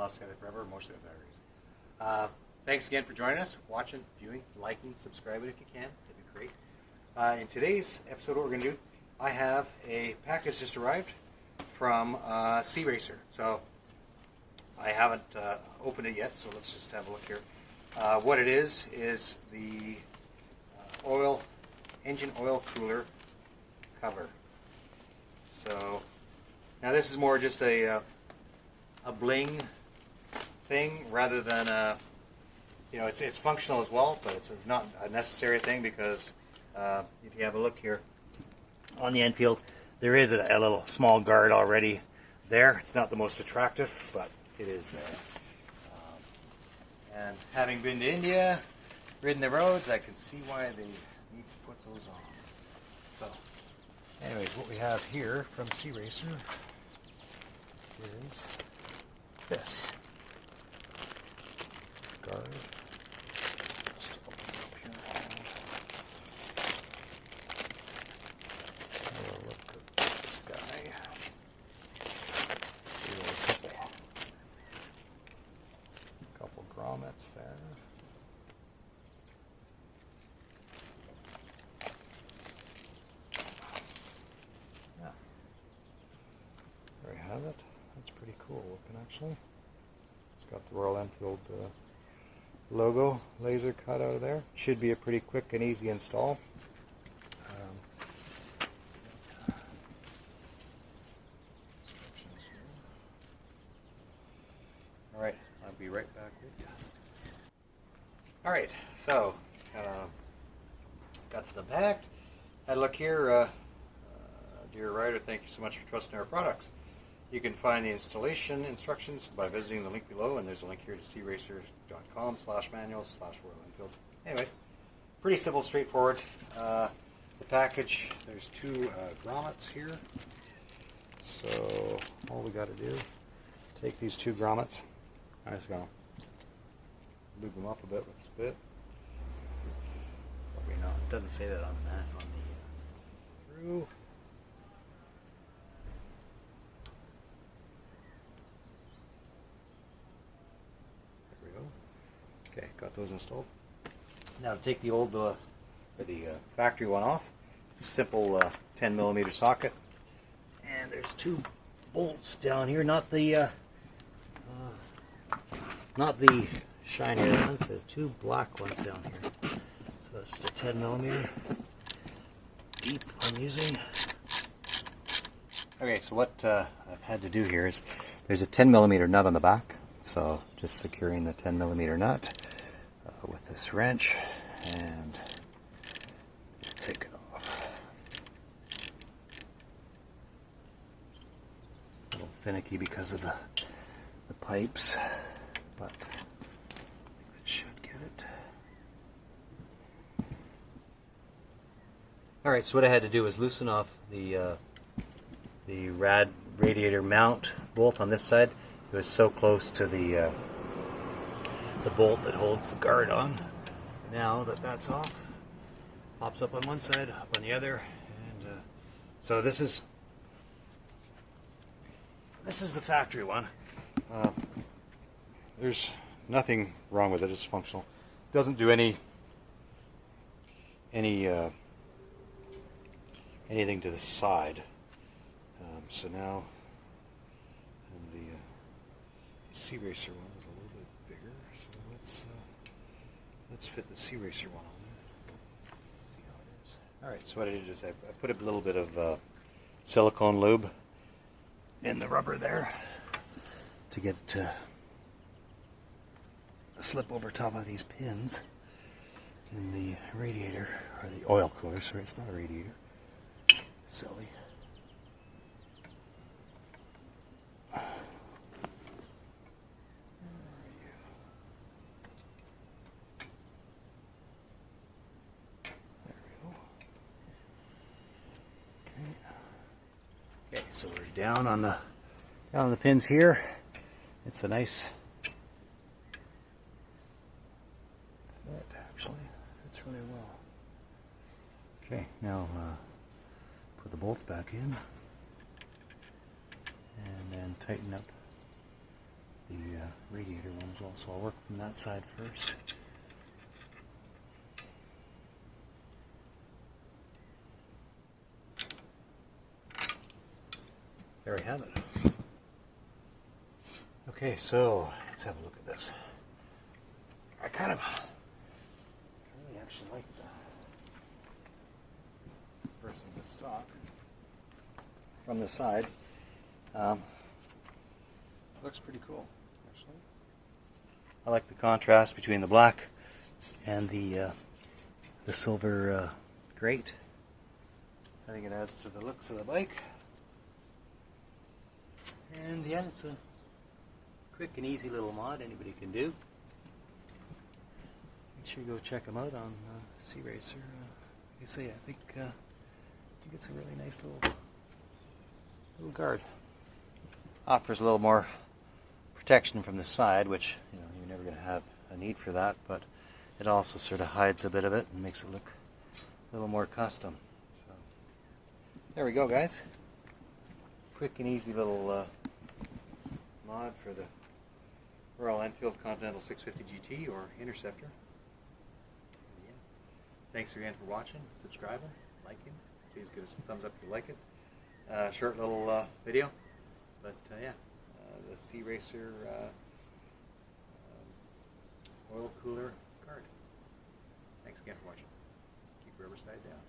lost together forever, mostly with diaries. Thanks again for joining us, watching, viewing, liking, subscribing if you can. That'd be great. In today's episode, what we're going to do, I have a package just arrived from Sea Racer. So I haven't opened it yet, so let's just have a look here. What it is the engine oil cooler cover. So now this is more just a bling thing rather than it's functional as well, but it's not a necessary thing because if you have a look here on the Enfield, there is a little small guard already there. It's not the most attractive, but it is there. And having been to India, ridden the roads, I can see why they need to put those on. So, anyways, what we have here from Sea Racer is this guard. Just open it up here. Have a look at this guy. See a couple grommets there. Yeah. There you have it. That's pretty cool looking, actually. It's got the Royal Enfield logo laser cut out of there. Should be a pretty quick and easy install. Alright, I'll be right back with you. Alright, so got this unpacked. Had a look here. Dear writer, thank you so much for trusting our products. You can find the installation instructions by visiting the link below, and there's a link here to searacers.com/manuals/Royal Enfield. Anyways, pretty simple, straightforward. The package, there's two grommets here. So all we got to do, take these two grommets. I'm just going to lube them up a bit with spit. Probably not. It doesn't say that on the mat on the screw. Okay, got those installed. Now to take the old, the factory one off, simple 10mm socket, and there's two bolts down here, not the shiny ones, the two black ones down here. So that's just a 10mm deep I'm using. Okay, so what I've had to do here is there's a 10mm nut on the back, so just securing the 10mm nut with this wrench and take it off. A little finicky because of the pipes, but I think that should get it. Alright, so what I had to do was loosen off the radiator mount bolt on this side. It was so close to the bolt that holds the guard on. Now that that's off, pops up on one side, up on the other, and so this is the factory one. There's nothing wrong with it; it's functional. It doesn't do anything to the side. So now, and the Sea Racer one is a little bit bigger, so let's fit the Sea Racer one on there. See how it is. Alright, so what I did is I put a little bit of silicone lube in the rubber there to get it to slip over top of these pins in the radiator, or the oil cooler. Sorry, it's not a radiator. Silly. Okay, so we're down on the pins here. It's a nice fit, actually. Fits really well. Okay, now put the bolts back in, and then tighten up the radiator ones also. I'll work from that side first. There we have it. Okay, so let's have a look at this. I really actually like the versus the stock from the side. Looks pretty cool, actually. I like the contrast between the black and the silver grate. I think it adds to the looks of the bike. And yeah, it's a quick and easy little mod anybody can do. Make sure you go check them out on Sea Racer. Like I say, I think it's a really nice little guard. Offers a little more protection from the side, which you're never going to have a need for that, but it also sort of hides a bit of it and makes it look a little more custom. So there we go, guys. Quick and easy little mod for the Royal Enfield Continental 650 GT or Interceptor. Yeah. Thanks again for watching, subscribing, liking. Please give us a thumbs up if you like it. Short little video, but yeah, the Sea Racer oil cooler guard. Thanks again for watching. Keep your rubber side down.